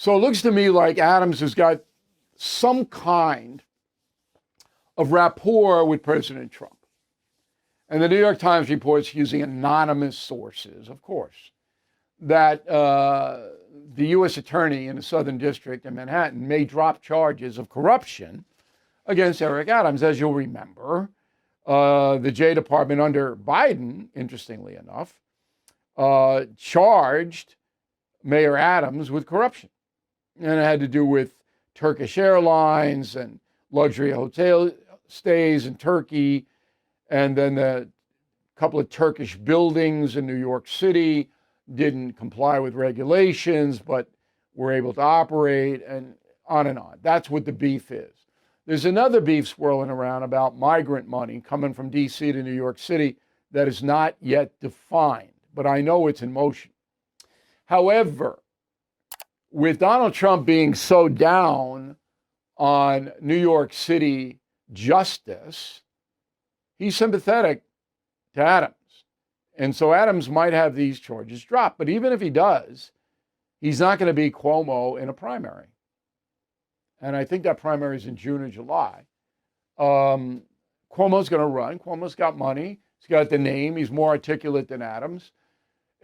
So it looks to me like Adams has got some kind of rapport with President Trump. And the New York Times reports, using anonymous sources, of course, that the U.S. attorney in the Southern District in Manhattan may drop charges of corruption against Eric Adams. As you'll remember, the J Department under Biden, interestingly enough, charged Mayor Adams with corruption. And it had to do with Turkish Airlines and luxury hotel stays in Turkey, and then the couple of Turkish buildings in New York City didn't comply with regulations, but were able to operate, and on and on. That's what the beef is. There's another beef swirling around about migrant money coming from D.C. to New York City that is not yet defined, but I know it's in motion. However, with Donald Trump being so down on New York City justice, he's sympathetic to Adams. And so Adams might have these charges dropped. But even if he does, he's not going to be Cuomo in a primary. And I think that primary is in June or July. Cuomo's going to run. Cuomo's got money. He's got the name. He's more articulate than Adams.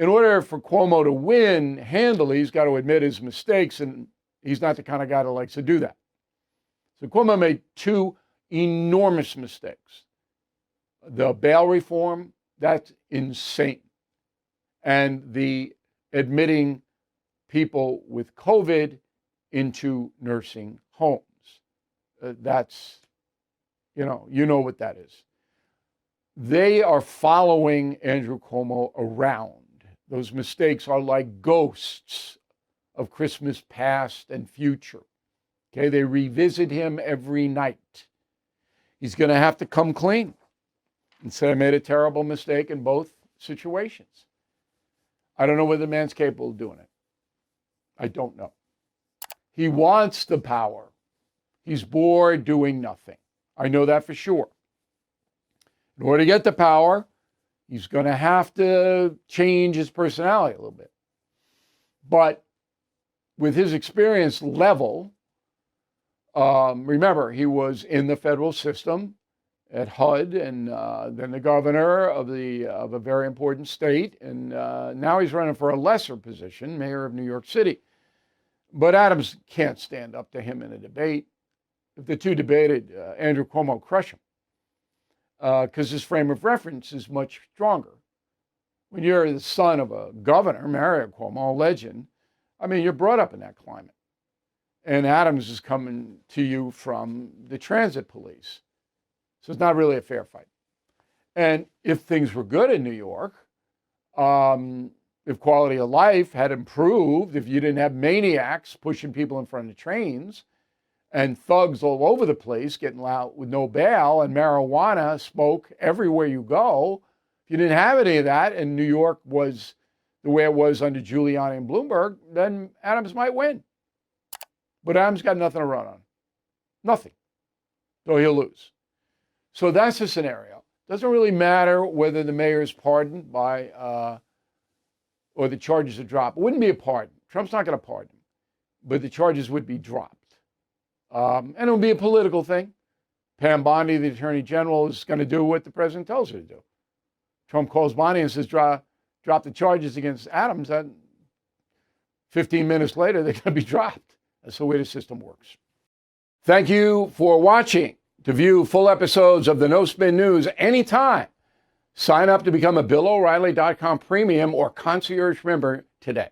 In order for Cuomo to win handily, he's got to admit his mistakes, and he's not the kind of guy that likes to do that. So Cuomo made two enormous mistakes. The bail reform, that's insane. And the admitting people with COVID into nursing homes. That's, you know what that is. They are following Andrew Cuomo around. Those mistakes are like ghosts of Christmas past and future. Okay, they revisit him every night. He's going to have to come clean and say, I made a terrible mistake in both situations. I don't know whether the man's capable of doing it. I don't know. He wants the power. He's bored doing nothing. I know that for sure. In order to get the power, he's going to have to change his personality a little bit. But with his experience level, remember, he was in the federal system at HUD, and then the governor of a very important state, and now he's running for a lesser position, mayor of New York City. But Adams can't stand up to him in a debate. If the two debated, Andrew Cuomo would crush him, because his frame of reference is much stronger. When you're the son of a governor, Mario Cuomo, a legend, I mean, you're brought up in that climate. And Adams is coming to you from the transit police. So it's not really a fair fight. And if things were good in New York, if quality of life had improved, if you didn't have maniacs pushing people in front of trains and thugs all over the place getting out with no bail and marijuana smoke everywhere you go, if you didn't have any of that and New York was the way it was under Giuliani and Bloomberg, then Adams might win. But Adams got nothing to run on. Nothing. So he'll lose. So that's the scenario. Doesn't really matter whether the mayor is pardoned by, or the charges are dropped. It wouldn't be a pardon. Trump's not going to pardon him, but the charges would be dropped. And it would be a political thing. Pam Bondi, the attorney general, is going to do what the president tells her to do. Trump calls Bondi and says, drop the charges against Adams. And 15 minutes later, they're going to be dropped. That's the way the system works. Thank you for watching. To view full episodes of the No Spin News anytime, sign up to become a BillO'Reilly.com premium or concierge member today.